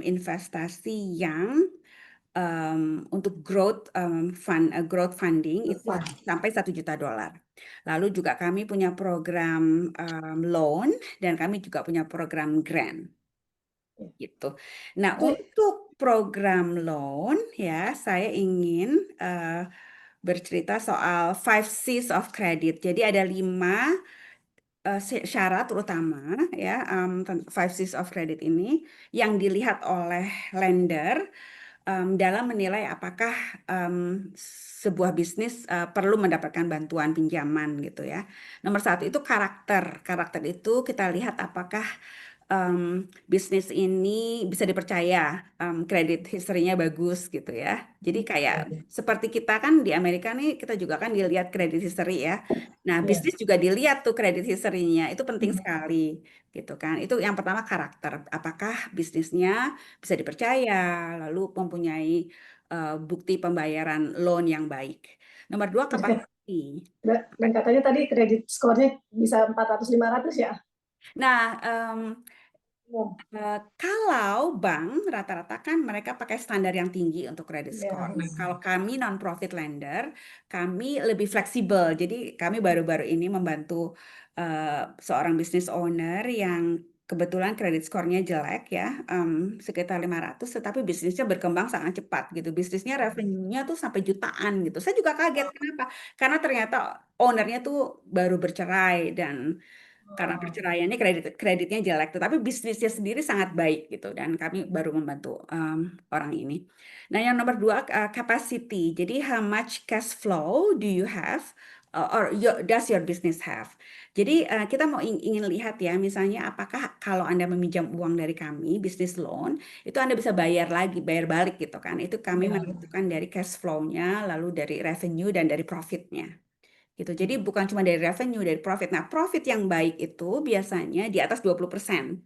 investasi yang untuk growth funding itu Fun. sampai $1 juta. Lalu juga kami punya program loan dan kami juga punya program grant gitu. Nah, Itu untuk program loan ya saya ingin bercerita soal 5 C's of credit. Jadi ada 5 syarat utama ya 5 C's of credit ini yang dilihat oleh lender dalam menilai apakah sebuah bisnis perlu mendapatkan bantuan pinjaman gitu ya. Nomor 1 itu karakter. Karakter itu kita lihat apakah bisnis ini bisa dipercaya, kredit history-nya bagus gitu ya. Jadi kayak seperti kita kan di Amerika nih, kita juga kan dilihat kredit history ya. Nah, ya. bisnis juga dilihat tuh kredit history-nya, itu penting sekali gitu kan. Itu yang pertama karakter, apakah bisnisnya bisa dipercaya, lalu mempunyai bukti pembayaran loan yang baik. Nomor 2 capacity. Dan katanya tadi kredit skornya bisa 400-500 ya? Nah, Oh, kalau bank rata-rata kan mereka pakai standar yang tinggi untuk credit ya. score. Nah, kalau kami non-profit lender, kami lebih fleksibel. Jadi kami baru-baru ini membantu seorang business owner yang kebetulan credit score-nya jelek ya, sekitar 500, tetapi bisnisnya berkembang sangat cepat gitu. Bisnisnya revenue-nya tuh sampai jutaan gitu. Saya juga kaget, kenapa? Karena ternyata ownernya tuh baru bercerai dan karena perceraiannya kreditnya jelek, tetapi bisnisnya sendiri sangat baik gitu dan kami baru membantu orang ini. Nah, yang nomor 2 capacity. Jadi how much cash flow do you have or does your business have? Jadi kita mau ingin lihat ya, misalnya apakah kalau Anda meminjam uang dari kami, business loan, itu Anda bisa bayar lagi, bayar balik gitu kan. Itu kami menentukan dari cash flow-nya, lalu dari revenue dan dari profit-nya gitu. Jadi bukan cuma dari revenue, dari profit. Nah, profit yang baik itu biasanya di atas 20%.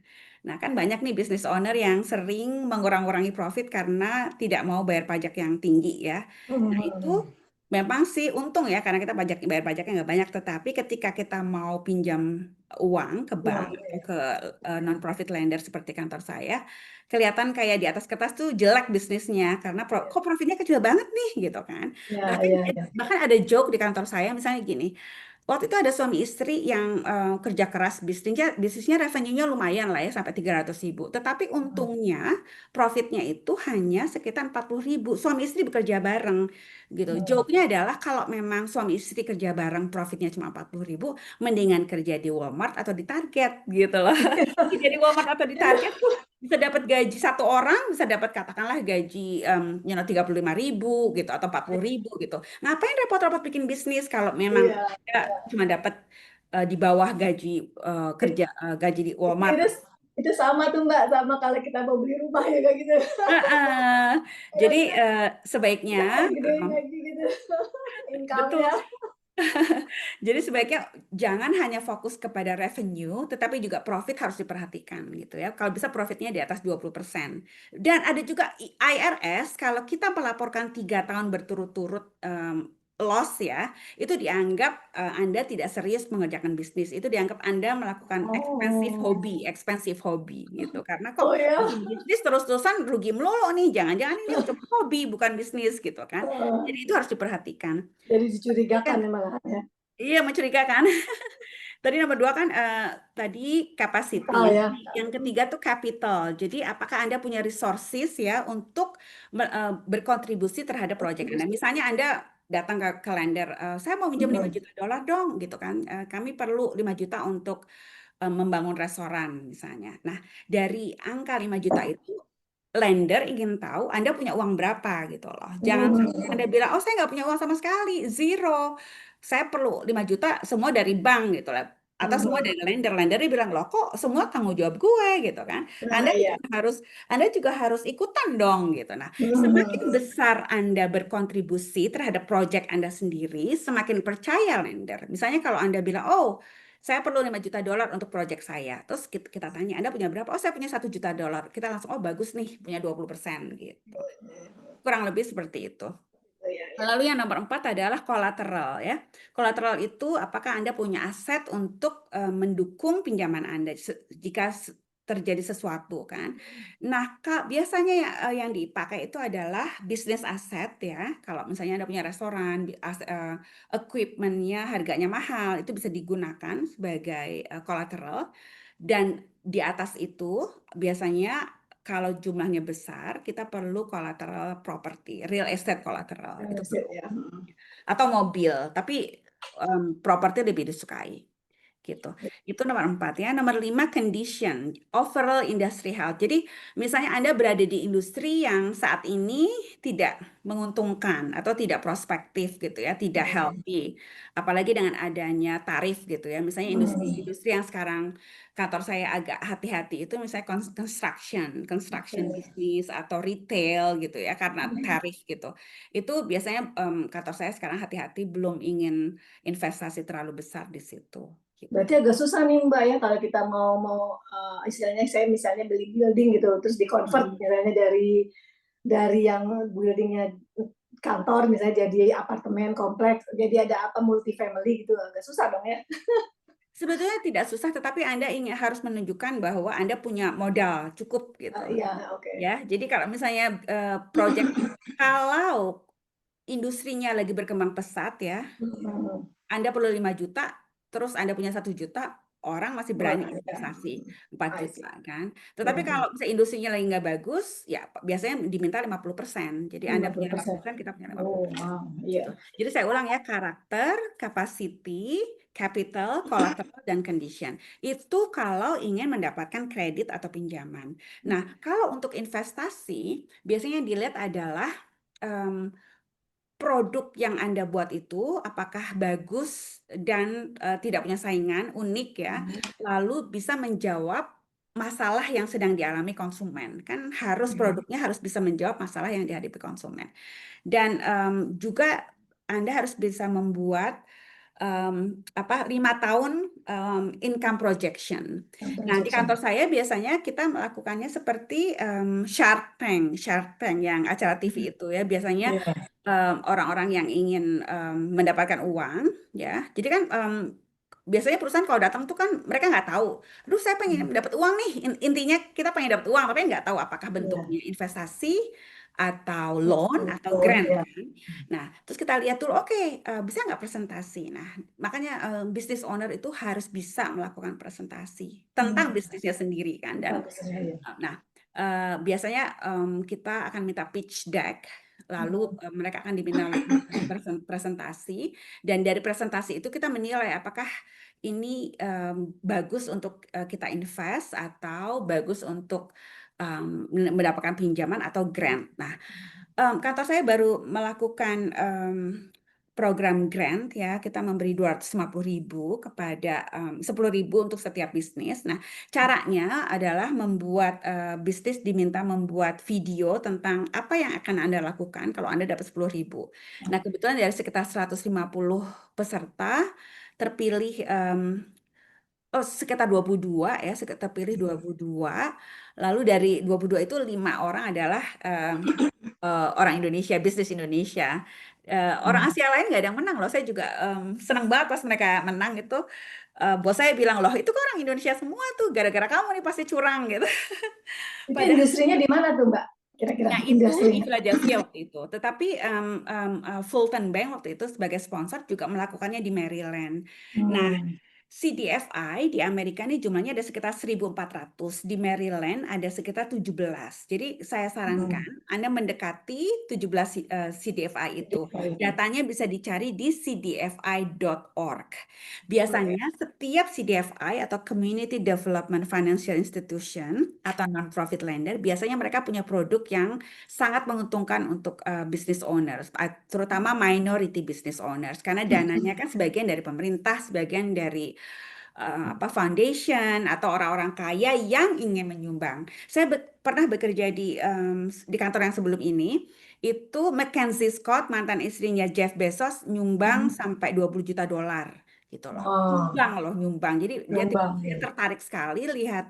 Nah, kan banyak nih business owner yang sering mengurang-urangi profit karena tidak mau bayar pajak yang tinggi ya. Nah, itu memang sih untung ya karena kita bayar pajaknya nggak banyak. Tetapi ketika kita mau pinjam uang ke bank Uang. atau ke non-profit lender seperti kantor saya, kelihatan kayak di atas kertas tuh jelek bisnisnya karena kok profitnya kecil banget nih gitu kan. Ya, Bahkan ya, ya. bahkan ada joke di kantor saya misalnya gini. Waktu itu ada suami istri yang kerja keras bisnisnya revenue-nya lumayan lah ya sampai 300.000. Tetapi untungnya profitnya itu hanya sekitar 40.000. Suami istri bekerja bareng gitu. Joke-nya adalah kalau memang suami istri kerja bareng profitnya cuma 40.000, mendingan kerja di Walmart atau di Target gitu loh. Kerja di Walmart atau di Target tuh bisa dapat gaji satu orang, bisa dapat katakanlah gaji 35.000 gitu atau 40.000 gitu. Ngapain repot-repot bikin bisnis kalau memang Iya. ya, cuma dapat di bawah gaji kerja gaji di Walmart. Itu itu sama tuh Mbak, sama kalau kita mau beli rumah ya kayak gitu. Jadi sebaiknya Nggak digedein lagi gitu betul. income-nya. Jadi sebaiknya jangan hanya fokus kepada revenue, tetapi juga profit harus diperhatikan gitu ya. Kalau bisa profitnya di atas 20%. Dan ada juga IRS, kalau kita melaporkan 3 tahun berturut-turut loss ya, itu dianggap Anda tidak serius mengerjakan bisnis. Itu dianggap Anda melakukan Oh, expensive hobby gitu. Karena kok oh ya. bikin bisnis terus-terusan rugi melulu nih, jangan-jangan ini cuma hobi bukan bisnis gitu kan. Jadi itu harus diperhatikan. Jadi Ini kan dicurigakan ya malahan ya. iya mencurigakan. Tadi nomor 2 kan tadi capacity. Oh ya. Yang ketiga tuh capital. Jadi apakah Anda punya resources ya untuk berkontribusi terhadap proyek Anda. Misalnya Anda datang ke lender, saya mau minjem $5 juta dong gitu kan. Kami perlu 5 juta untuk membangun restoran misalnya. Nah, dari angka 5 juta itu lender ingin tahu Anda punya uang berapa gitu loh. Jangan sampai Anda bilang, oh saya nggak punya uang sama sekali, zero. Saya perlu 5 juta semua dari bank gitu lah. Atau semua dari lender. Lendernya bilang, loh kok semua tanggung jawab gue gitu kan. Nah, iya. Anda juga harus ikutan dong gitu. Nah, semakin besar Anda berkontribusi terhadap proyek Anda sendiri, semakin percaya lender. Misalnya kalau Anda bilang, oh saya perlu $5 juta untuk proyek saya. Terus kita tanya, Anda punya berapa? Oh, saya punya $1 juta. Kita langsung, oh bagus nih, punya 20% gitu. Kurang lebih seperti itu. Oh, iya, iya. Lalu yang nomor 4 adalah kolateral ya. Kolateral itu apakah Anda punya aset untuk mendukung pinjaman Anda jika terjadi sesuatu kan. Nah, Kak, biasanya yang dipakai itu adalah bisnis aset ya. Kalau misalnya Anda punya restoran, equipmentnya harganya mahal, itu bisa digunakan sebagai collateral. Dan di atas itu biasanya kalau jumlahnya besar, kita perlu collateral property, real estate collateral. Itu perlu. Ya. Atau mobil, tapi properti lebih disukai gitu. Itu nomor 4 ya. Nomor 5 condition, overall industry health. Jadi misalnya Anda berada di industri yang saat ini tidak menguntungkan atau tidak prospektif gitu ya, tidak healthy. Apalagi dengan adanya tarif gitu ya. Misalnya industri-industri yang sekarang kantor saya agak hati-hati itu misalnya construction business atau retail gitu ya karena tarif gitu. Itu biasanya kantor saya sekarang hati-hati belum ingin investasi terlalu besar di situ. Gitu. Berarti agak susah nih Mbak ya kalau kita mau istilahnya saya misalnya beli building gitu terus di-convert misalnya dari yang buildingnya kantor misalnya jadi apartemen kompleks jadi ada apa multi family gitu agak susah dong ya. Sebetulnya tidak susah, tetapi Anda ingin harus menunjukkan bahwa Anda punya modal cukup gitu. Iya, oke. Ya, jadi kalau misalnya project kalau industrinya lagi berkembang pesat ya, Anda perlu 5 juta, terus Anda punya 1 juta, orang masih berani Boleh ya. investasi 4 I see. juta kan. Tetapi kalau misalnya industrinya lagi nggak bagus, ya biasanya diminta 50%. Jadi Anda punya 50%. 50%, kita punya Oh, 50%. wow. Gitu. Iya. Jadi saya ulang ya, karakter, capacity, capital, collateral, dan condition. Itu kalau ingin mendapatkan kredit atau pinjaman. Nah, kalau untuk investasi, biasanya yang dilihat adalah em, produk yang Anda buat itu apakah bagus dan tidak punya saingan, unik ya, lalu bisa menjawab masalah yang sedang dialami konsumen. Kan harus produknya harus bisa menjawab masalah yang dihadapi konsumen. Dan juga Anda harus bisa membuat 5 tahun income projection. Nah, di kantor saya biasanya kita melakukannya seperti Shark Tank yang acara TV itu ya. Biasanya Iya. orang-orang yang ingin mendapatkan uang, ya. Jadi kan biasanya perusahaan kalau datang tuh kan mereka nggak tahu. Aduh, saya pengen dapat uang nih. Intinya kita pengen dapat uang, tapi nggak tahu apakah Iya. bentuknya investasi atau loan atau Oh, grant iya. kan. Nah, terus kita lihat dulu, oke, bisa nggak presentasi? Nah, makanya business owner itu harus bisa melakukan presentasi tentang bisnisnya sendiri kan. Dan Bagusnya ya. nah, biasanya kita akan minta pitch deck, lalu mereka akan diminta presentasi, dan dari presentasi itu kita menilai apakah ini bagus untuk kita invest atau bagus untuk mendapatkan pinjaman atau grant. Nah, kantor saya baru melakukan program grant ya, kita memberi 250.000 kepada 10.000 untuk setiap bisnis. Nah, caranya adalah membuat bisnis diminta membuat video tentang apa yang akan Anda lakukan kalau Anda dapat 10.000. Nah, kebetulan dari sekitar 150 peserta terpilih sekitar 22 ya, sekitar terpilih 22. Lalu dari 22 itu 5 orang adalah orang Indonesia, bisnis Indonesia. Orang Asia lain nggak ada yang menang loh. Saya juga senang banget pas mereka menang itu. Bos saya bilang loh, itu kok orang Indonesia semua tuh, gara-gara kamu nih pasti curang gitu. Itu Padahal industrinya di mana tuh Mbak? Kira-kira nah itu di industrinya. Philadelphia waktu itu. Tetapi Fulton Bank waktu itu sebagai sponsor juga melakukannya di Maryland. Nah, Hmm. CDFI di Amerika ini jumlahnya ada sekitar 1.400, di Maryland ada sekitar 17. Jadi saya sarankan Anda mendekati 17 CDFI itu. Datanya bisa dicari di cdfi.org. Biasanya setiap CDFI atau Community Development Financial Institution atau non-profit lender, biasanya mereka punya produk yang sangat menguntungkan untuk business owners, terutama minority business owners, karena dananya kan sebagian dari pemerintah, sebagian dari foundation atau orang-orang kaya yang ingin menyumbang. Saya pernah bekerja di kantor yang sebelum ini, itu Mackenzie Scott, mantan istrinya Jeff Bezos, nyumbang sampai 20 juta dolar gitu loh. Oh, Nyumbang loh, nyumbang. Jadi Jombang dia ya. tertarik sekali lihat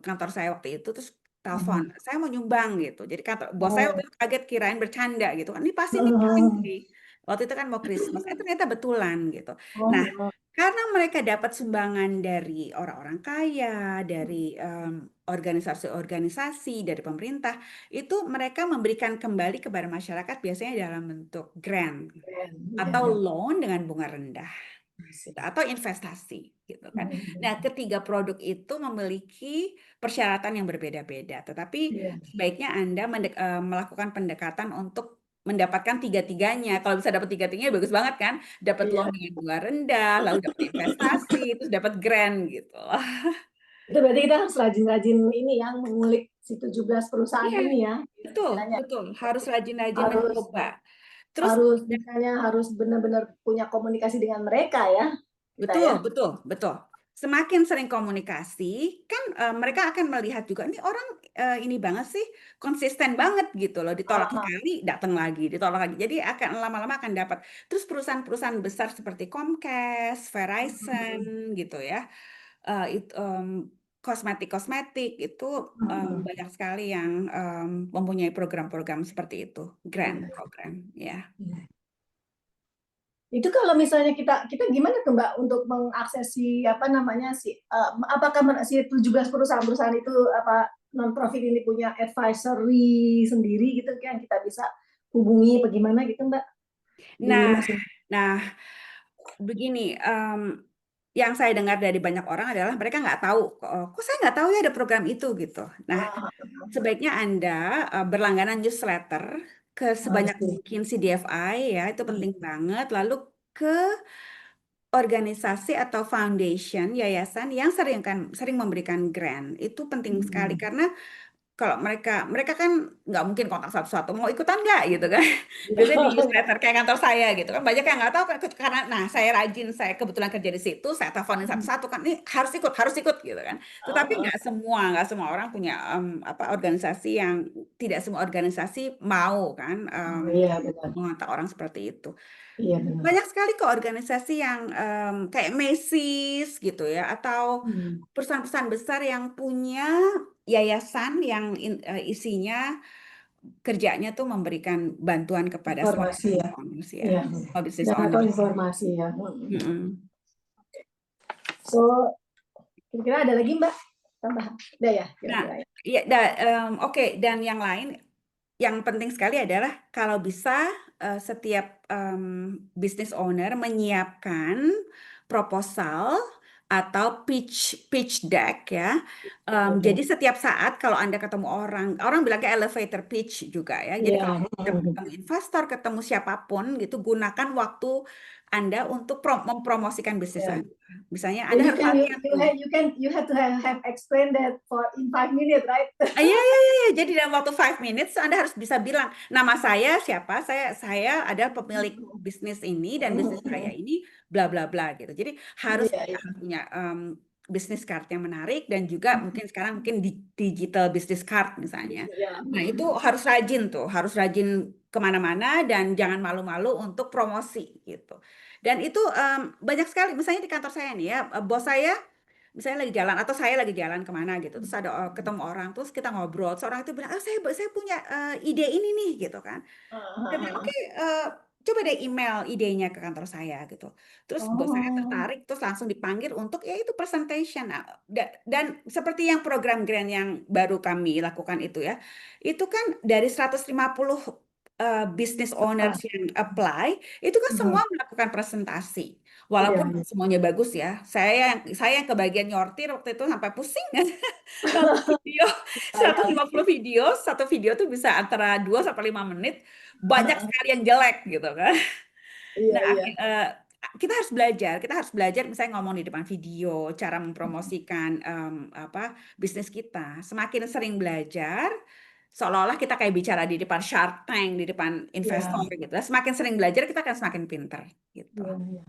kantor saya waktu itu, terus telepon, saya mau nyumbang gitu. Jadi kantor bos saya waktu Oh. itu kaget, kirain bercanda gitu kan. Ini pasti nih paling nih. Waktu itu kan mau Christmas, ternyata betulan gitu. Oh, Nah, wow. Karena mereka dapat sumbangan dari orang-orang kaya, dari organisasi-organisasi, dari pemerintah, itu mereka memberikan kembali kepada masyarakat biasanya dalam bentuk grant Keren. Iya, atau iya. loan dengan bunga rendah Asik. gitu, atau investasi gitu kan. Nah, Hmm. ketiga produk itu memiliki persyaratan yang berbeda-beda, tetapi Iya, sebaiknya Anda melakukan pendekatan untuk mendapatkan tiga-tiganya. Kalau bisa dapat tiga-tiganya bagus banget kan? Dapat iya. loan dengan bunga rendah, lalu dapat investasi, terus dapat grant gitu. Itu berarti kita harus rajin-rajin ini yang mengulik si 17 perusahaan Iya, ini ya, betul, istilahnya. betul. Harus rajin-rajin Harus mencoba. Terus harus misalnya harus benar-benar punya komunikasi dengan mereka ya, kita betul, ya. betul, betul. Semakin sering komunikasi, kan mereka akan melihat juga, ini orang ini banget sih, konsisten banget gitu loh. Ditolak Ah, sekali, datang lagi, ditolak lagi. Jadi akan lama-lama akan dapat. Terus perusahaan-perusahaan besar seperti Comcast, Verizon gitu ya, kosmetik-kosmetik itu banyak sekali yang mempunyai program-program seperti itu, grant iya, program, ya. iya. Itu kalau misalnya kita gimana tuh Mbak untuk mengakses si apa namanya apakah si 17 perusahaan-perusahaan itu apa non profit ini punya advisory sendiri gitu kan kita bisa hubungi bagaimana gitu Mbak di Nah, masing. nah begini, yang saya dengar dari banyak orang adalah mereka nggak tahu, kok saya nggak tahu ya ada program itu gitu. Nah, Ah, sebaiknya Anda berlangganan newsletter ke sebanyak sih. mungkin CDFI ya, itu penting banget. Lalu ke organisasi atau foundation, yayasan yang sering memberikan grant. Itu penting sekali karena kalau mereka mereka kan nggak mungkin kontak satu-satu mau ikutan nggak gitu kan. Biasanya di newsletter kayak kantor saya gitu kan banyak yang nggak tahu kan karena nah saya rajin, saya kebetulan kerja di situ, saya teleponin satu-satu kan ini harus ikut gitu kan. Tetapi nggak semua orang punya apa organisasi yang tidak semua organisasi mau kan Iya benar. mengontak orang seperti itu. Iya benar. Banyak sekali kok organisasi yang kayak Macy's gitu ya, atau Hmm. perusahaan-perusahaan besar yang punya yayasan yang isinya kerjanya tuh memberikan bantuan kepada small Informasi business ya. owners ya, Iya. small business Dan atau owners. informasi ya. Mm-mm. So kira-kira ada lagi Mbak tambahan? Udah ya Nah, kira-kira ya. ya, oke, dan yang lain, yang penting sekali adalah kalau bisa setiap business owner menyiapkan proposal atau pitch pitch deck ya. Jadi setiap saat kalau Anda ketemu orang, orang bilang ke elevator pitch juga ya. Jadi Iya. kalau ketemu investor, ketemu siapapun gitu, gunakan waktu Anda untuk mempromosikan bisnis Iya. Anda. Misalnya So Anda you harus can latihan tuh. you have to have explained that for in 5 minutes, right? Iya, iya, iya, iya. Jadi dalam waktu 5 minutes Anda harus bisa bilang, nama saya siapa, saya adalah pemilik bisnis ini dan bisnis saya ini bla bla bla gitu. Jadi harus Iya, bisa iya. punya bisnis card yang menarik dan juga mungkin sekarang mungkin digital business card misalnya. Iya. Nah itu harus rajin tuh, harus rajin kemana-mana dan jangan malu-malu untuk promosi gitu. Dan itu banyak sekali, misalnya di kantor saya nih ya, bos saya misalnya lagi jalan atau saya lagi jalan kemana gitu terus ada ketemu orang terus kita ngobrol seorang itu bilang saya punya ide ini nih gitu kan saya bilang oke coba deh email idenya ke kantor saya gitu terus bos saya Oh, tertarik terus langsung dipanggil untuk ya itu presentation. Nah, dan seperti yang program grant yang baru kami lakukan itu ya itu kan dari 150 business owners apa? yang apply itu kan semua melakukan presentasi. Iya, Walaupun iya. semuanya bagus ya, saya yang kebagian nyortir waktu itu sampai pusing kan. Nonton video Sayang. 150 video, satu video tuh bisa antara 2 sampai 5 menit, banyak sekali yang jelek gitu kan. Iya, Nah, iya. kita harus belajar misalnya ngomong di depan video, cara mempromosikan apa bisnis kita. Semakin sering belajar, seolah-olah kita kayak bicara di depan Shark Tank, di depan investor Iya, gitu. Semakin sering belajar, kita akan semakin pinter gitu. iya, iya.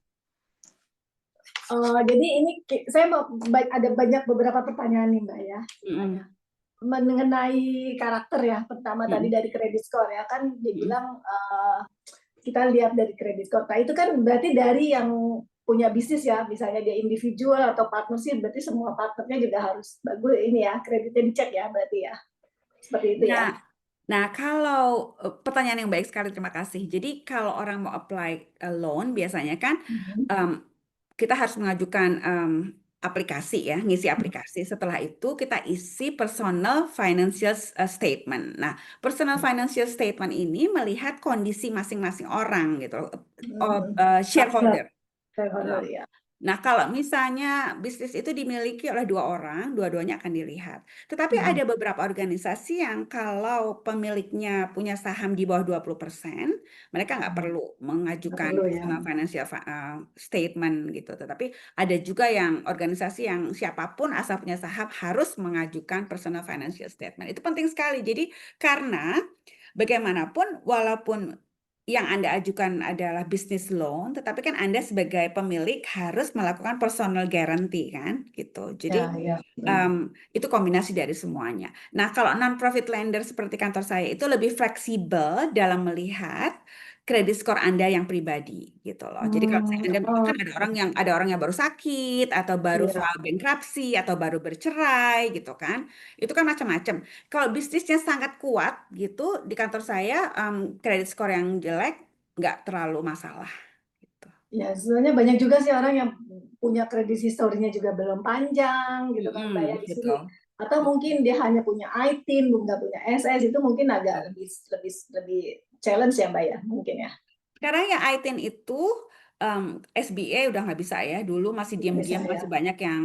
Jadi ini saya mau ada banyak beberapa pertanyaan nih Mbak ya ceritanya. Mm-mm. Mengenai karakter ya, pertama tadi Mm-mm. dari kredit score ya kan Mm-mm. dibilang kita lihat dari kredit score. Nah itu kan berarti dari yang punya bisnis ya, misalnya dia individual atau partnership, berarti semua partnernya juga harus bagus ini ya, kreditnya dicek ya berarti ya, seperti itu ya. Nah, nah, kalau pertanyaan yang baik sekali, terima kasih. Jadi kalau orang mau apply loan biasanya kan Mhm. em, kita harus mengajukan aplikasi ya, ngisi aplikasi. Setelah itu kita isi personal financial statement. Nah, personal financial statement ini melihat kondisi masing-masing orang gitu, loh. Nah, Shareholder. shareholder ya. Nah, kalau misalnya bisnis itu dimiliki oleh dua orang, dua-duanya akan dilihat. Tetapi ada beberapa organisasi yang kalau pemiliknya punya saham di bawah 20%, mereka nggak perlu Nggak mengajukan perlu ya. personal financial statement gitu. Tetapi ada juga yang organisasi yang siapapun asal punya saham harus mengajukan personal financial statement. Itu penting sekali. Jadi karena bagaimanapun, walaupun yang Anda ajukan adalah business loan, tetapi kan Anda sebagai pemilik harus melakukan personal guarantee kan, gitu. Jadi Ya, ya. itu kombinasi dari semuanya. Nah, kalau non-profit lender seperti kantor saya itu lebih fleksibel dalam melihat kredit skor Anda yang pribadi gitu loh. Jadi kalau misalnya Anda Oh, kan ada orang yang baru sakit atau baru iya. file bankruptcy atau baru bercerai gitu kan. Itu kan macam-macam. Kalau bisnisnya sangat kuat gitu di kantor saya, kredit skor yang jelek nggak terlalu masalah gitu. Ya, sebenarnya banyak juga sih orang yang punya kredit historinya juga belum panjang gitu kan Mbak ya di sini. Betul. Atau mungkin dia hanya punya ITIN, nggak punya SS, itu mungkin agak Betul. lebih lebih lebih challenge ya Mbak ya mungkin ya. Sekarang yang ITIN itu SBA udah nggak bisa ya. Dulu masih Bisa diam-diam ya. masih banyak yang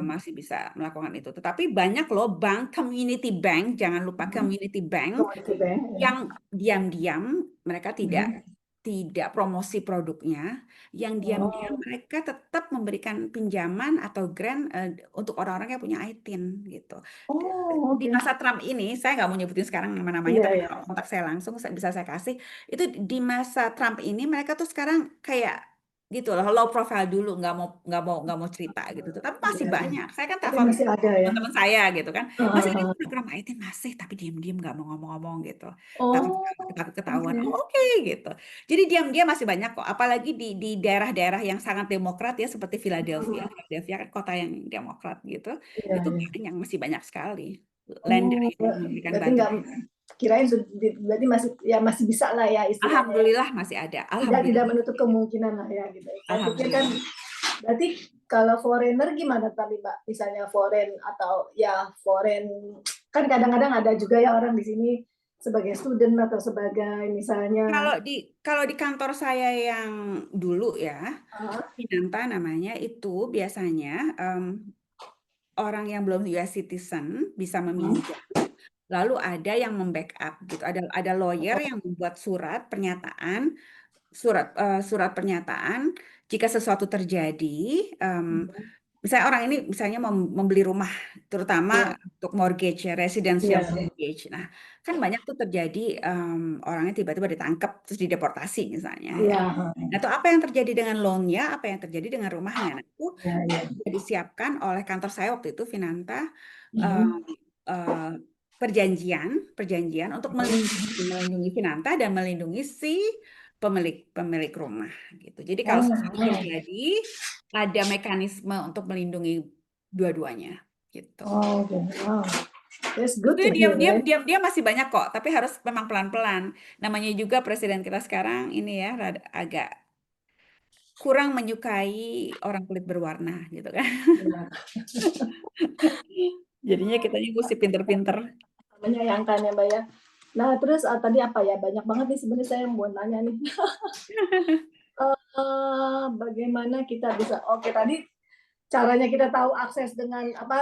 masih bisa melakukan itu. Tetapi banyak loh bank, community bank, jangan lupa community bank Komuniti bank ya. yang diam-diam mereka tidak Mhm. tidak promosi produknya, yang diam-diam Oh, mereka tetap memberikan pinjaman atau grant untuk orang-orang yang punya ITIN gitu. oh Di oke. masa Trump ini, saya nggak mau nyebutin sekarang nama-namanya, Iya tapi ya. kalau kontak saya langsung bisa saya kasih. Itu di masa Trump ini mereka tuh sekarang kayak gitu loh, low profile dulu, nggak mau cerita gitu. Tapi masih Iya, iya. banyak. Saya kan Tapi telepon masih ada ya. teman-teman saya gitu kan, masih ada Heeh. program IT masih, tapi diam-diam nggak mau ngomong-ngomong gitu. Takut Oh, takut ketahuan. Oh oke. oke gitu. Jadi diam-diam masih banyak kok. Apalagi di daerah-daerah yang sangat demokrat ya, seperti Philadelphia. Mhm. Philadelphia kan kota yang demokrat gitu. Iya, Itu iya. banyak masih banyak sekali lender Oh, yang memberikan berarti nggak bantuan. kirain berarti masih ya masih bisa lah ya istilahnya ya. Alhamdulillah masih ada. Tidak Alhamdulillah. menutup kemungkinan lah ya gitu. Saya pikir kan Alhamdulillah. berarti kalau foreigner gimana tadi Mbak? Misalnya foreign atau ya foreign kan kadang-kadang ada juga ya orang di sini sebagai student atau sebagai Kalau misalnya di kalau di kantor saya yang dulu ya, ah, Finanta namanya itu biasanya orang yang belum US citizen bisa meminjam. Lalu ada yang membackup gitu. Ada lawyer yang membuat surat pernyataan jika sesuatu terjadi. em, Misalnya orang ini misalnya membeli rumah, terutama ya, untuk mortgage ya, residential ya, mortgage. Nah, kan banyak tuh terjadi orangnya tiba-tiba ditangkap terus dideportasi misalnya ya. ya, Nah, itu apa yang terjadi dengan loannya, apa yang terjadi dengan rumahnya. Nah, itu ya, ya. sudah disiapkan oleh kantor saya waktu itu, Finanta, eh, Mhm. eh, perjanjian untuk melindungi Finanta dan melindungi si pemilik pemilik rumah gitu. Jadi kalau Oh, sesuatu terjadi, ada mekanisme untuk melindungi dua-duanya gitu. oh, okay. Wow. That's good Sebetulnya to hear, diam-diam right? diam-diam masih banyak kok, tapi harus memang pelan-pelan. Namanya juga presiden kita sekarang ini ya agak kurang menyukai orang kulit berwarna gitu kan. Ya. Jadinya kita mesti pinter-pinter. Menyayangkan ya Mbak ya. Nah terus tadi apa ya banyak banget nih sebenarnya saya yang mau nanya nih. Bagaimana kita bisa? Oke tadi caranya kita tahu akses dengan apa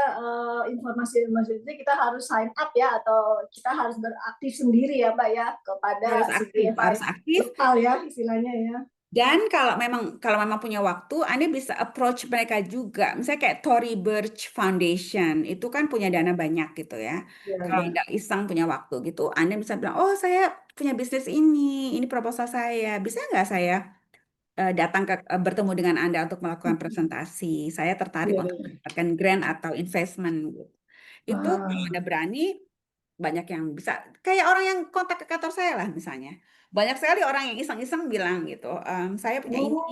informasi-informasi itu kita harus sign up ya atau kita harus beraktif sendiri ya Mbak ya Harus kepada si aktif, BFI harus aktif. lokal ya istilahnya ya. Dan kalau memang punya waktu, Anda bisa approach mereka juga. Misalnya kayak Tory Burch Foundation, itu kan punya dana banyak gitu ya. Ya, Kalau ya. Anda iseng punya waktu gitu, Anda bisa bilang, oh saya punya bisnis ini proposal saya. Bisa nggak saya datang bertemu dengan Anda untuk melakukan presentasi? Saya tertarik Ya, untuk ya. mendapatkan grant atau investment gitu. Itu kalau Ah. Anda berani, banyak yang bisa. Kayak orang yang kontak ke kantor saya lah misalnya. Banyak sekali orang yang iseng-iseng bilang gitu, saya punya ini, Oh,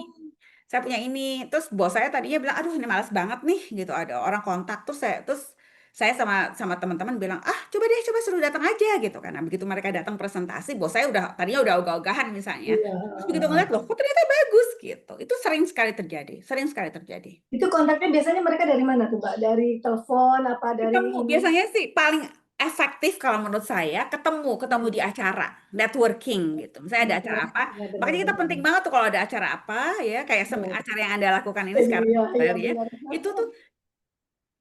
saya punya ini. Terus bos saya tadinya bilang, aduh ini malas banget nih gitu. Ada orang kontak, terus saya sama sama teman-teman bilang, ah coba suruh datang aja gitu kan. Nah, begitu mereka datang presentasi, bos saya udah tadinya udah ogah-ogahan misalnya. Iya. Terus begitu ngeliat loh, kok ternyata bagus gitu. Itu sering sekali terjadi, sering sekali terjadi. Itu kontaknya biasanya mereka dari mana tuh, Mbak? Dari telepon apa dari Ketemu ini? biasanya sih paling efektif kalau menurut saya ketemu ketemu di acara networking gitu. Misalnya ada acara apa, Ya makanya kita benar-benar. penting banget tuh kalau ada acara apa ya kayak Ya. acara yang Anda lakukan ini sekarang Iya, iya Claire, ya. benar. Itu tuh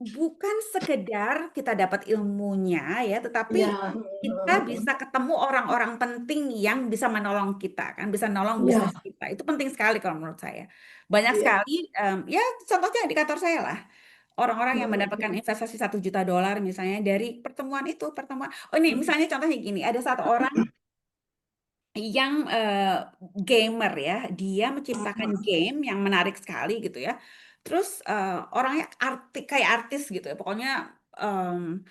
bukan sekedar kita dapat ilmunya ya, tetapi Iya. kita bisa ketemu orang-orang penting yang bisa menolong kita kan, bisa nolong Iya, bisnis kita. Itu penting sekali kalau menurut saya. Banyak iya. sekali ya contohnya di kantor saya lah. Orang-orang yang mendapatkan investasi 1 juta dolar misalnya dari pertemuan itu, pertemuan. Oh ini misalnya contohnya gini, ada satu orang yang gamer ya, dia menciptakan game yang menarik sekali gitu ya. Terus orangnya kayak artis gitu ya, pokoknya em,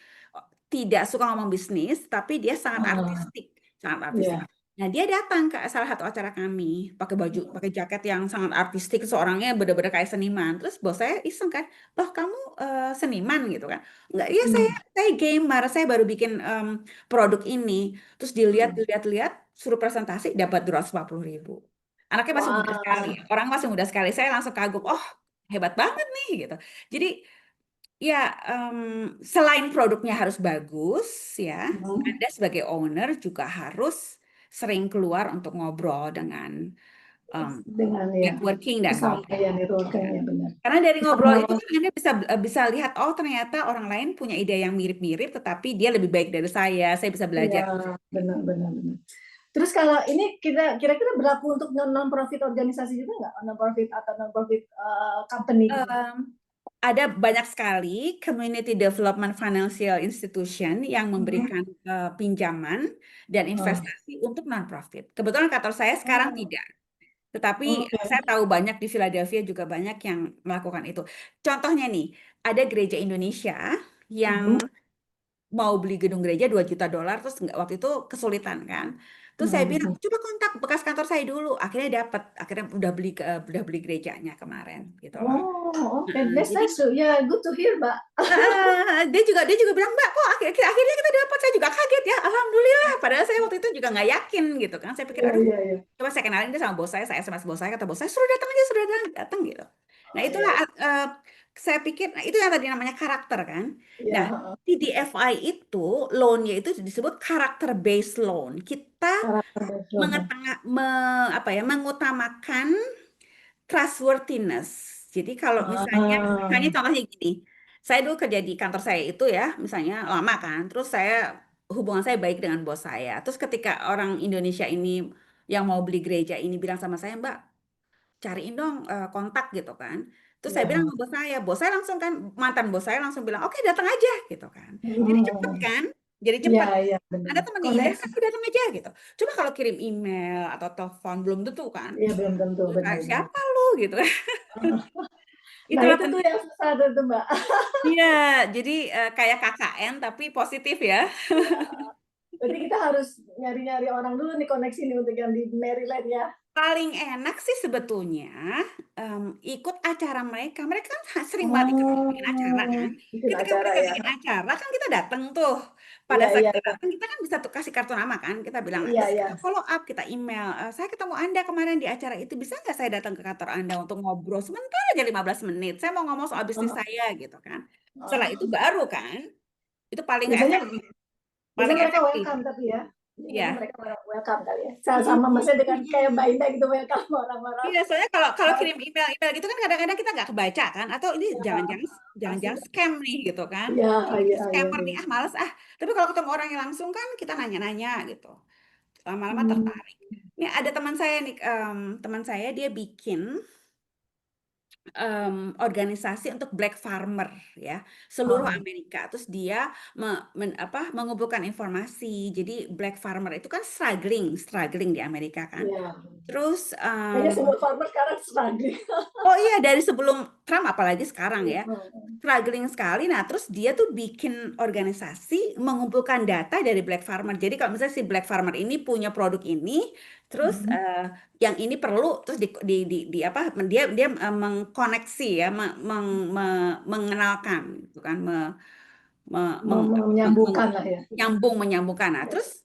tidak suka ngomong bisnis, tapi dia sangat Ah, artistik, sangat artistik. iya. Nah dia datang ke salah satu acara kami, pakai baju, pakai jaket yang sangat artistik, seorangnya bener-bener kayak seniman. Terus bos saya iseng kan, loh kamu seniman gitu kan? Enggak, iya Hmm. saya gamer, saya baru bikin produk ini. Terus dilihat, Hmm. dilihat, suruh presentasi, dapat 250.000. Anaknya masih muda sekali, Wah. orang masih muda sekali. Saya langsung kagum, oh hebat banget nih gitu. Jadi ya selain produknya harus bagus ya, Hmm. Anda sebagai owner juga harus sering keluar untuk ngobrol dengan em, Dengan ya networking dan ngobrol. kesampaian itu Ya. kayaknya benar. Karena dari Bisa ngobrol itu kan Anda bisa bisa lihat, oh ternyata orang lain punya ide yang mirip-mirip, tetapi dia lebih baik dari saya bisa iya, belajar. benar-benar. Terus kalau ini kita kira-kira berlaku untuk non-profit organisasi juga nggak? Non-profit atau non-profit company gitu? Em, ada banyak sekali community development financial institution yang Hmm. memberikan pinjaman dan Oh. investasi untuk non-profit. Kebetulan kantor saya sekarang Oh, tidak, tetapi oke. saya tahu banyak di Philadelphia juga banyak yang melakukan itu. Contohnya nih, ada gereja Indonesia yang Hmm. mau beli gedung gereja 2 juta dolar, terus waktu itu kesulitan kan. Terus saya bilang Hmm. coba kontak bekas kantor saya dulu, akhirnya dapat, akhirnya udah beli gerejanya kemarin gitu loh. Oh, oke. Nah, jadi That's ya good to hear, Mbak. dia juga bilang, Mbak, kok akhirnya kita dapat. Saya juga kaget ya, alhamdulillah. Padahal saya waktu itu juga nggak yakin gitu kan. Saya pikir, Iya, aduh, iya, iya. coba saya kenalin dia sama bos saya SMS bos saya, kata bos saya suruh datang aja, suruh datang, datang gitu. Nah Oh, iya, itulah iya. saya pikir, nah, itu yang tadi namanya karakter kan. Iya, Nah heeh. TDFI itu loannya itu disebut karakter based loan. Kita Karakter development. apa ya, mengutamakan trustworthiness. Jadi kalau misalnya Ah, contohnya gini, saya dulu kerja di kantor saya itu ya, misalnya lama kan, terus saya hubungan saya baik dengan bos saya. Terus ketika orang Indonesia ini yang mau beli gereja ini bilang sama saya, Mbak, cariin dong kontak gitu kan. Terus saya bilang iya. ke bos saya langsung kan, mantan bos saya langsung bilang, oke datang aja gitu kan. Jadi cepet Hmm. kan, jadi Iya, cepet. iya, benar. Ada teman ide, Koneksi. aku datang aja gitu. Coba kalau kirim email atau telepon belum tentu kan. Iya, belum tentu, Lu kayak benar-benar. siapa lu gitu. Nah, Itulah itu tuh penting. yang susah tuh, Mbak. Iya, jadi kayak KKN tapi positif ya. Iya. Berarti kita harus nyari-nyari orang dulu nih koneksi nih untuk yang di Maryland ya. Paling enak sih sebetulnya ikut acara mereka. Mereka kan sering banget ikut bikin acara kan. Oh, bikin Ketika acara mereka ya. bikin acara kan kita datang tuh. Pada Iya, saat iya, kita iya. datang kita kan bisa tuh kasih kartu nama kan. Kita bilang, Iya, terus iya. kita follow up, kita email. Saya ketemu Anda kemarin di acara itu. Bisa nggak saya datang ke kantor Anda untuk ngobrol sebentar aja 15 menit. Saya mau ngomong soal bisnis Oh, saya gitu kan. Setelah itu oh. baru kan. Itu paling Biasanya efektif. Paling biasanya mereka efektif. welcome tapi ya. Biasanya Iya. mereka welcome kali ya. Sama maksudnya dengan kayak Mbak Indah gitu welcome orang-orang. Iya, soalnya kalau kalau Baik, kirim email gitu kan kadang-kadang kita nggak kebaca kan, atau ini ya, jangan-jangan pasti. jangan-jangan scam nih gitu kan. Iya, Ini iya, iya, scammer nih, iya. ah males ah. Tapi kalau ketemu orangnya langsung kan kita nanya-nanya gitu. Lama-lama Hmm. tertarik. Ini ada teman saya nih, teman saya dia bikin organisasi untuk Black Farmer ya, seluruh Oh, Amerika. Terus dia mengumpulkan informasi. Jadi Black Farmer itu kan struggling di Amerika kan. iya. Terus Kayaknya semua farmer sekarang struggling. oh iya, dari sebelum Trump apalagi sekarang ya, Hmm. struggling sekali. Nah, terus dia tuh bikin organisasi mengumpulkan data dari Black Farmer. Jadi kalau misalnya si Black Farmer ini punya produk ini, terus Hmm. yang ini perlu, terus di apa? Dia dia mengkoneksi ya, mengenalkan, gitu kan, Menyambungkan lah ya. menyambungkan. Nah, terus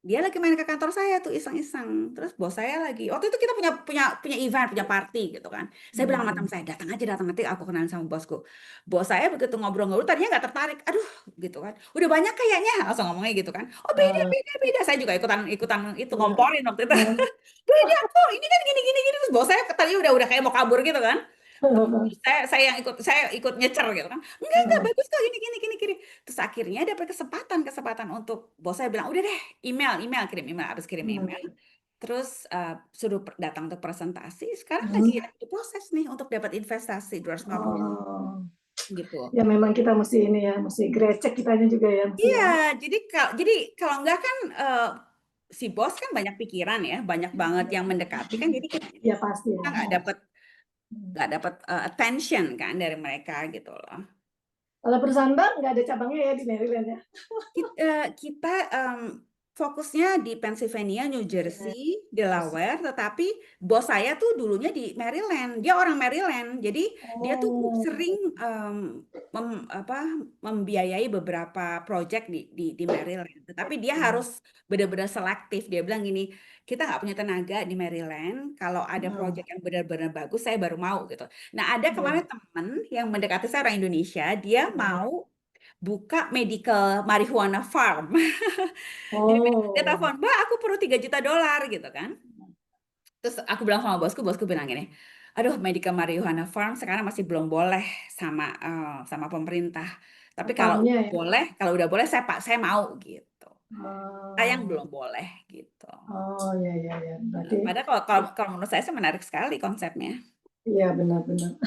dia lagi main ke kantor saya tuh iseng-iseng. Terus bos saya lagi. Waktu itu kita punya punya punya event, punya party gitu kan. Saya bilang sama teman saya, datang nanti aku kenalin sama bosku. Bos saya begitu ngobrol-ngobrol tadinya nggak tertarik. Aduh, gitu kan. Udah banyak kayaknya langsung ngomongnya gitu kan. Oh, beda Ah, beda beda. Saya juga ikutan ikutan itu iya. ngomporin waktu itu. Ah, Beda kok. Ini kan gini gini gini. Terus bos saya tadi udah kayak mau kabur gitu kan. Saya yang ikut nyecer gitu kan. Enggak bagus kok gini. Terus akhirnya dapat kesempatan untuk bos saya bilang, udah deh, kirim email, habis kirim email. Terus suruh datang untuk presentasi. Sekarang lagi diproses nih untuk dapat investasi 250 Oh, gitu. ya memang kita mesti ini ya, mesti grecek kitanya juga ya, mesti Iya, ya. jadi kalau enggak kan si bos kan banyak pikiran ya, banyak banget yang mendekati kan, jadi kita Ya pasti ya. nggak dapat attention kan dari mereka gitu loh. Kalau perusahaan Mbak nggak ada cabangnya ya di Maryland ya? Kita fokusnya di Pennsylvania, New Jersey, Delaware, tetapi bos saya tuh dulunya di Maryland. Dia orang Maryland, jadi dia tuh Oh, sering membiayai beberapa project di Maryland. Tetapi dia harus benar-benar selektif. Dia bilang gini, kita nggak punya tenaga di Maryland. Kalau ada project yang benar-benar bagus, saya baru mau gitu. Nah, ada kemarin teman yang mendekati saya orang Indonesia, dia mau buka medical marijuana farm. Jadi dia oh, telepon, Mbak, aku perlu $3 juta gitu kan. Terus aku bilang sama bosku bilang gini, aduh, medical marijuana farm sekarang masih belum boleh sama pemerintah. Tapi tahunnya ya. kalau udah boleh saya mau gitu. Sayang Oh, belum boleh gitu. oh ya ya ya. Nah, Berarti padahal kalau menurut saya sih menarik sekali konsepnya. iya benar-benar.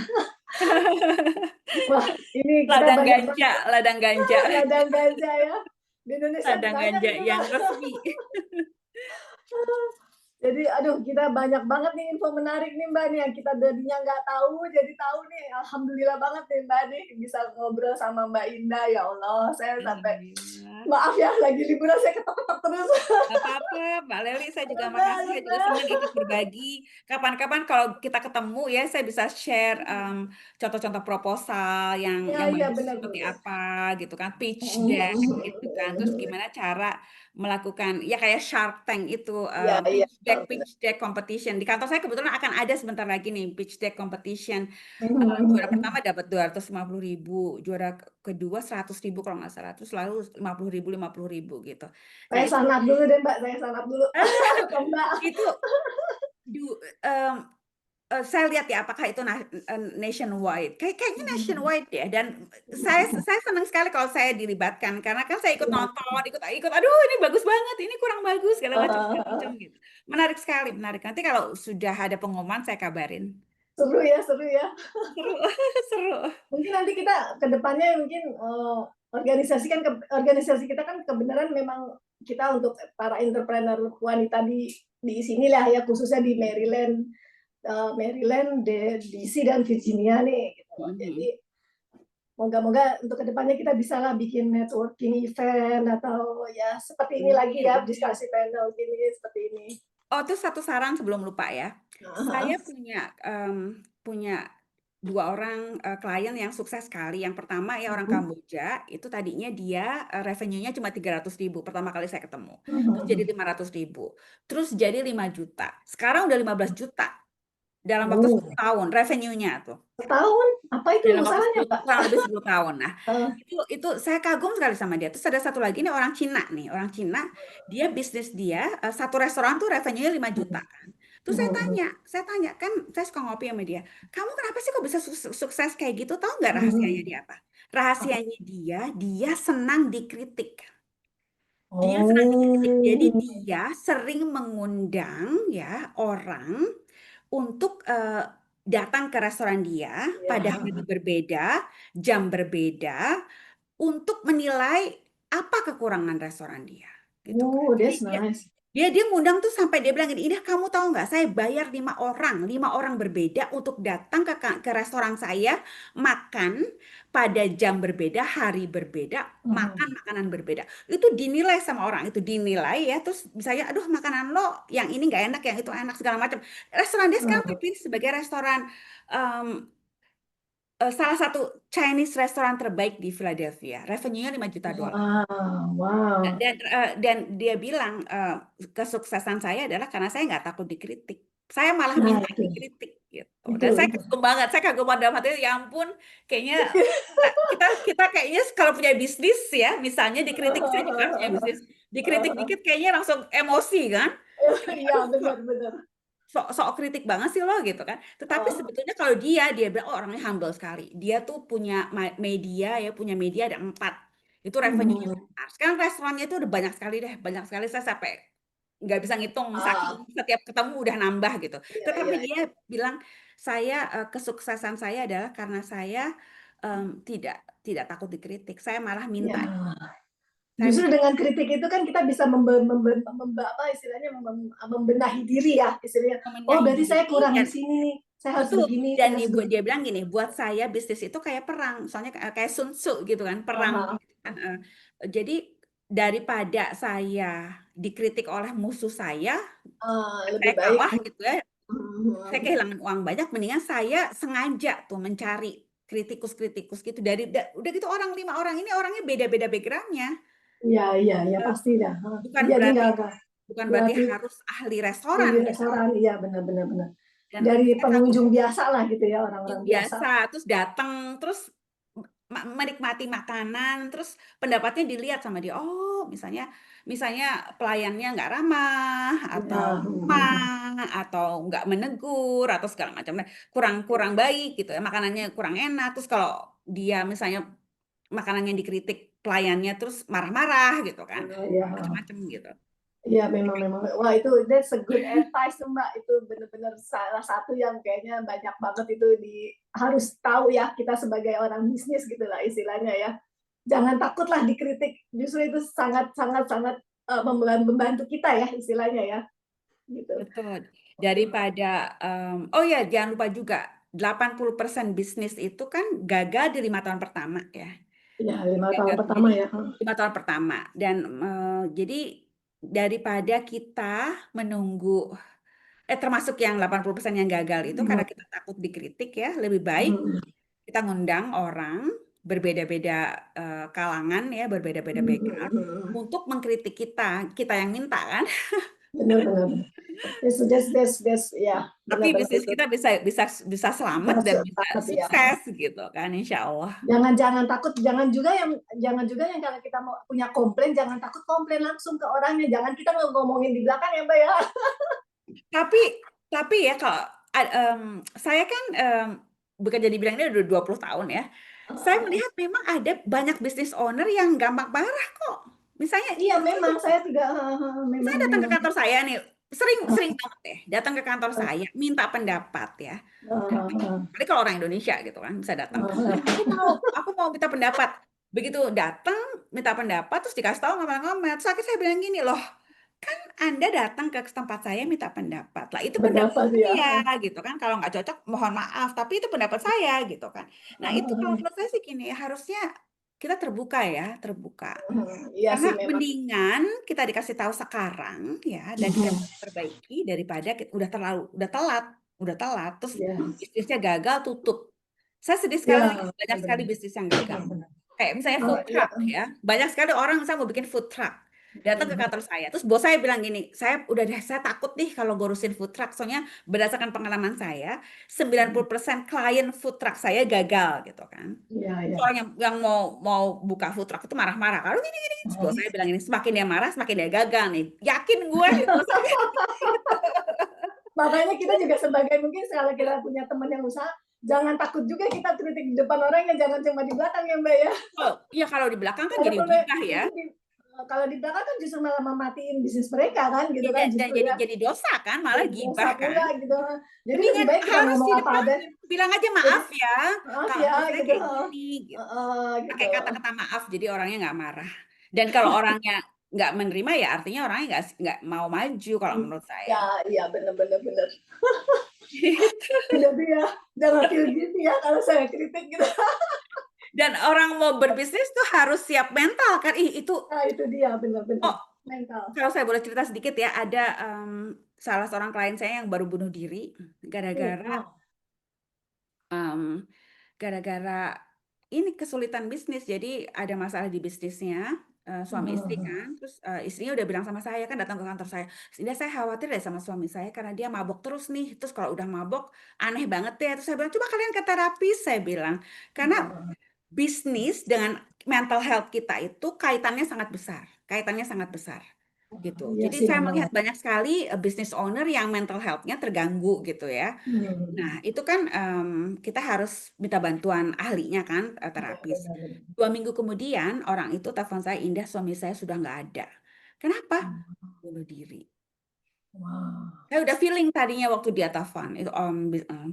Wah, ini kita Ladang banyak ganja, banget ladang ganja, ladang ganja ya. Di Indonesia ladang banyak ganja ini yang Mbak. resmi. Jadi aduh kita banyak banget nih info menarik nih Mbak nih yang kita tadinya nggak tahu jadi tahu nih. Alhamdulillah banget nih Mbak nih bisa ngobrol sama Mbak Indah ya Allah. Saya sampai Alhamdulillah. maaf ya lagi liburan saya ketok-ketok terus. Gak apa-apa, Mbak Leli. Saya juga Udah, makasih. Saya juga udah. senang ikut berbagi. Kapan-kapan kalau kita ketemu ya, saya bisa share contoh-contoh proposal Ya yang iya bagus benar seperti benar. apa gitu kan, pitch deck gitu kan. Terus gimana cara melakukan ya kayak Shark Tank itu Iya iya benar benar. pitch deck competition. Di kantor saya kebetulan akan ada sebentar lagi nih pitch deck competition. Juara pertama dapat 250.000, juara kedua 100.000 kalau nggak salah, terus lalu 50.000 gitu. Nah Saya itu sanap dulu deh Mbak, saya sanap dulu ke Mbak. itu em, saya lihat ya apakah itu nationwide. Kayaknya nationwide ya. Dan saya senang sekali kalau saya dilibatkan karena kan saya ikut nonton, ikut. Aduh, ini bagus banget, ini kurang bagus, segala macam gitu. Menarik sekali, menarik. Nanti kalau sudah ada pengumuman saya kabarin. Seru ya, seru ya. Seru, seru. Mungkin nanti kita ke depannya mungkin organisasi kita kan kebenaran memang kita untuk para entrepreneur wanita di sinilah ya khususnya di Maryland, DC dan Virginia nih gitu loh. Jadi Mhm. moga-moga untuk kedepannya kita bisa lah bikin networking event atau ya seperti ini lagi Boleh, ya boleh. diskusi panel gini seperti ini. Oh, terus satu saran sebelum lupa ya. Saya punya dua orang klien yang sukses sekali. Yang pertama ya orang Kamboja, itu tadinya dia revenue-nya cuma 300.000 pertama kali saya ketemu. Terus jadi 500.000. Terus jadi 5 juta. Sekarang udah 15 juta dalam waktu 10 Oh, tahun revenue-nya tuh. setahun apa itu Dalam waktu usahanya Pak? kurang lebih 10 tahun. Nah, Uh, itu saya kagum sekali sama dia. Terus ada satu lagi nih orang Cina nih, orang Cina, dia bisnis dia satu restoran tuh revenue-nya 5 juta kan. Terus saya tanya kan saya suka ngopi sama dia. Kamu kenapa sih kok bisa sukses kayak gitu? Tahu nggak rahasianya dia apa? apa? Rahasianya dia senang dikritik. Dia senang dikritik. Jadi Oh, dia sering mengundang ya orang untuk datang ke restoran dia pada ya. hari berbeda, jam berbeda, untuk menilai apa kekurangan restoran dia, gitu kan. Oh, Jadi that's dia nice. dia dia ngundang tuh sampai dia bilang gini, Ida kamu tahu nggak, saya bayar 5 orang berbeda untuk datang ke restoran saya, makan pada jam berbeda, hari berbeda, makan makanan berbeda. Itu dinilai sama orang, itu dinilai ya, terus misalnya, aduh makanan lo yang ini nggak enak, yang itu enak segala macam. Restoran dia sekarang dipilih sebagai restoran em, salah satu Chinese restoran terbaik di Philadelphia. Revenue-nya $5 juta. Wow, wow. Dan dia bilang kesuksesan saya adalah karena saya nggak takut dikritik. Saya malah Nah, minta dikritik gitu. itu, Dan saya itu. kagum banget. Saya kagum banget dalam hati, ya ampun, kayaknya kita kayaknya kalau punya bisnis ya, misalnya dikritik, saya juga kan punya bisnis, dikritik dikit kayaknya langsung emosi kan. Kayak, Iya, aduh, benar-benar. sok kritik banget sih lo gitu kan. Tetapi sebetulnya kalau dia bilang, oh, orangnya humble sekali. Dia tuh punya media ya, punya media ada 4. Itu revenue-nya besar. Sekarang restorannya itu udah banyak sekali deh, banyak sekali, saya sampai nggak bisa ngitung, saking Ah, setiap ketemu udah nambah gitu. iya, Tetapi iya, dia bilang, kesuksesan saya adalah karena saya tidak tidak takut dikritik. Saya malah minta, iya. saya Justru minta dengan kritik itu kan kita bisa apa istilahnya membenahi diri ya istilahnya. Oh, memenuhi berarti saya diri. kurang Dan di sini nih. Saya harus betul, begini, dan saya harus begini. dia bilang gini, buat saya bisnis itu kayak perang, soalnya kayak Sun Tzu gitu kan, perang Aha. gitu kan. Jadi daripada saya dikritik oleh musuh saya, Lebih saya baik. kalah gitu ya, saya Hmm. kehilangan uang banyak, mendingan saya sengaja tuh mencari kritikus-kritikus gitu udah gitu 5 orang ini orangnya beda-beda backgroundnya. Iya, iya, iya Eh, pasti dah. bukan Jadi berarti nggak bukan berarti berarti harus ahli restoran di gitu. restoran. Iya, benar-benar benar. Dan Dari saya kagum pengunjung biasa lah gitu ya, yang orang-orang biasa. biasa, terus datang, terus menikmati makanan, terus pendapatnya dilihat sama dia. Oh, misalnya misalnya pelayannya nggak ramah, Iya, atau lemah, atau nggak menegur, atau segala macam. Nah, kurang kurang baik gitu ya, makanannya kurang enak. Terus kalau dia misalnya makanannya dikritik pelayannya, terus marah-marah gitu kan, iya. macam-macam gitu. Iya, memang. Wah, itu that's a good advice tuh, Mbak. Itu benar-benar salah satu yang kayaknya banyak banget itu harus tahu ya kita sebagai orang bisnis gitu lah istilahnya ya. Jangan takutlah dikritik. Justru itu sangat sangat sangat membantu kita ya istilahnya ya. Gitu. Betul. Daripada, oh ya, jangan lupa juga 80% bisnis itu kan gagal di 5 tahun pertama ya. Ya, 5 tahun Gagal. pertama Jadi ya. 5 tahun pertama, dan jadi daripada kita menunggu, termasuk yang 80% yang gagal itu karena kita takut dikritik ya, lebih baik kita ngundang orang berbeda-beda kalangan ya, berbeda-beda background untuk mengkritik kita, kita yang minta kan. Benar-benar. Ya, Tapi benar-benar bisnis itu. kita bisa bisa bisa selamat dan bisa Banget ya. sukses gitu kan, insya Allah. Jangan takut, jangan juga yang kalau kita mau punya komplain, jangan takut komplain langsung ke orangnya, jangan kita ngomongin di belakang ya Mbak ya. Tapi ya kalau saya kan bekerja di bidang ini udah 20 tahun ya. Saya melihat memang ada banyak bisnis owner yang gampang marah kok. Misalnya Iya memang saya juga memang saya datang ke memang. kantor saya nih, sering sering banget deh datang ke kantor saya minta pendapat ya. Datang. Apalagi kalau orang Indonesia gitu kan bisa datang. Aku mau minta pendapat. Begitu datang minta pendapat terus dikasih tahu ngomel-ngomel. Terus akhirnya saya bilang gini loh, kan Anda datang ke tempat saya minta pendapat. Lah itu pendapat Berdapat ya. saya gitu kan. Kalau nggak cocok mohon maaf, tapi itu pendapat saya gitu kan. Nah itu kalau menurut saya sih gini, harusnya kita terbuka ya, terbuka. Iya Karena sih memang. mendingan kita dikasih tahu sekarang ya, dan kita perbaiki daripada udah telat, terus Ya, bisnisnya gagal tutup. Saya sedih sekali, ya banyak sekali benar. bisnis yang gagal. Kayak misalnya food Iya. truck ya, banyak sekali orang misalnya mau bikin food truck, datang ke kantor saya, terus bos saya bilang gini, saya takut nih kalau ngurusin food truck, soalnya berdasarkan pengalaman saya, 90% klien food truck saya gagal gitu kan. Iya, iya. Orang yang mau buka food truck itu marah-marah. Kalau gini, terus bos saya bilang ini, semakin dia marah, semakin dia gagal nih. Yakin gue gitu. Makanya kita juga sebagai mungkin kalau kita punya teman yang usaha, jangan takut juga kita kritik di depan orangnya, jangan cuma di belakang ya Mbak ya. Oh, ya kalau di belakang kan jadi Walaupun gibah ya. mungkin kalau di belakang kan justru malah mematiin bisnis mereka kan gitu kan Dan justru ya. jadi dosa kan, malah Jadi gibah dosa kan. pula gitu. Jadi lebih Mendingan baik kita harus ngomong di apa depan ada. bilang aja Jadi maaf ya. maaf Kalau ya menurut saya gitu. kayak gini gitu. Pakai Gitu. kata-kata maaf jadi orangnya nggak marah. Dan kalau orangnya nggak menerima ya artinya orangnya nggak mau maju kalau menurut saya. Ya, iya benar-benar benar. Gitu. Jadi ya jangan feel guilty ya kalau saya kritik gitu. Dan orang mau berbisnis tuh harus siap mental kan. Itu Nah, itu dia benar-benar oh, mental. kalau saya boleh cerita sedikit ya, ada salah seorang klien saya yang baru bunuh diri gara-gara Wow. em, gara-gara ini kesulitan bisnis. Jadi ada masalah di bisnisnya, suami istri Hmm. kan. Terus istrinya udah bilang sama saya kan, datang ke kantor saya. Indah, saya khawatir deh sama suami saya karena dia mabok terus nih. Terus kalau udah mabok aneh banget deh. Terus saya bilang coba kalian ke terapis, saya bilang. Karena Hmm. bisnis dengan mental health kita itu kaitannya sangat besar. Kaitannya sangat besar gitu. Iya Jadi sih saya memang. melihat banyak sekali business owner yang mental health-nya terganggu gitu ya. Nah, Hmm. itu kan kita harus minta bantuan ahlinya kan, Iya, terapis. benar-benar. 2 minggu kemudian orang itu telepon saya, Indah suami saya sudah nggak ada. Kenapa? Bunuh diri. Wah. Saya udah feeling tadinya waktu dia telepon itu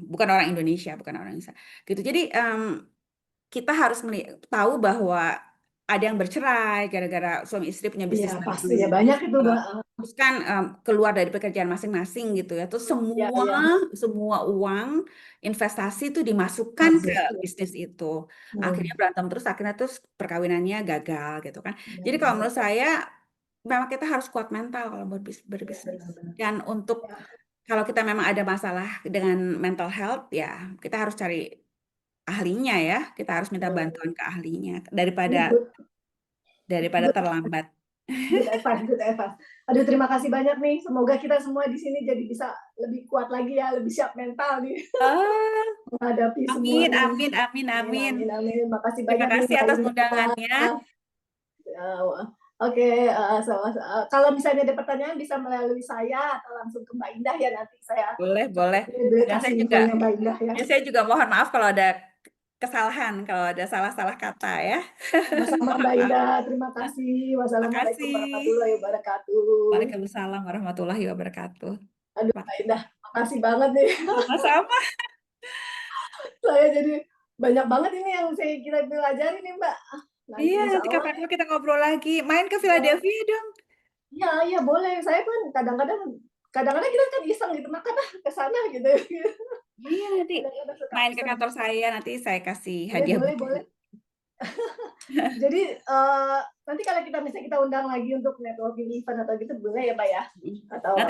bukan orang Indonesia, bukan orang Indonesia. Gitu. Jadi kita harus tahu bahwa ada yang bercerai gara-gara suami istri punya Iya bisnis pasti bareng. ya banyak itu Eh, Mbak. Terus kan keluar dari pekerjaan masing-masing gitu ya. Terus Iya, semua iya. semua uang investasi itu dimasukkan ke Masuk. bisnis itu. Akhirnya Hmm. berantem terus, akhirnya terus perkawinannya gagal gitu kan. Iya, Jadi kalau benar. menurut saya memang kita harus kuat mental kalau mau Iya, berbisnis. benar-benar. Dan untuk Ya, kalau kita memang ada masalah dengan mental health ya kita harus cari ahlinya ya. Kita harus minta benar-benar. bantuan ke ahlinya daripada Ini good, daripada good, terlambat. good advice, good advice. Aduh, terima kasih banyak nih. Semoga kita semua di sini jadi bisa lebih kuat lagi ya, lebih siap mental nih Ah, menghadapi amin, semuanya. amin, amin, Amin, amin. amin, amin. Makasih Terima banyak nih kasih Mbak atas Linda. undangannya. Oke, kalau misalnya ada pertanyaan bisa melalui saya atau langsung ke Mbak Indah ya nanti saya Boleh, boleh. Dan kasih saya juga, infonya Mbak Indah ya. ya saya juga mohon maaf kalau ada kesalahan, kalau ada salah-salah kata ya. Sama-sama Mohon Mbak maaf. Indah, terima kasih. Wassalamualaikum Makasih. warahmatullahi wabarakatuh. Waalaikumsalam warahmatullahi wabarakatuh. Aduh Mbak Indah, makasih banget nih. Sama-sama. Saya jadi banyak banget ini yang saya kira pelajari nih Mbak. Nanti Iya, insya nanti Allah kapan-kapan kita ngobrol lagi. Main ke ya, Philadelphia dong. iya, iya boleh. Saya kan kadang-kadang kita kan iseng gitu makan ke sana gitu. Iya, nanti Kadang-kadang suka main ke iseng. kantor saya, nanti saya kasih Boleh, hadiah boleh, buat boleh. Jadi nanti kalau kita misalnya kita undang lagi untuk networking event atau gitu boleh ya Mbak ya? Atau acaranya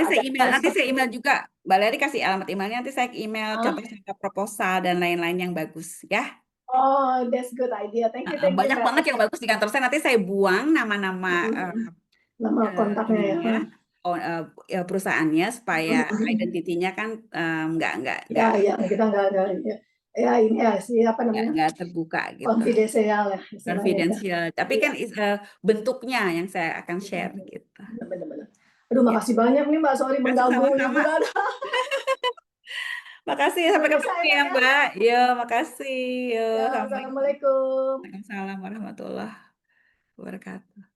Nanti saya seperti email juga. Mbak Leri kasih alamat emailnya, nanti saya email ah? contoh-contoh proposal dan lain-lain yang bagus ya. Oh, that's good idea. Thank you Banyak Mbak. banget yang bagus di kantor saya. Nanti saya buang nama-nama Nama kontaknya ya. ininya, ya, perusahaannya supaya Mm. identitinya kan Ya, ya kita nggak ya, ya ini ya si apa namanya nggak terbuka gitu, konfidensial ya istilahnya ya. confidential. Tapi Iya, kan bentuknya yang saya akan share gitu. benar-benar. Aduh, Ya, makasih banyak nih Mbak. Sorry kasih mengganggu sama-sama. liburan Makasih, sampai Indonesia ketemu ya ya Mbak ya. Mbak. Yo, makasih. Yo, Ya, assalamualaikum. assalamualaikum. Waalaikumsalam warahmatullahi wabarakatuh.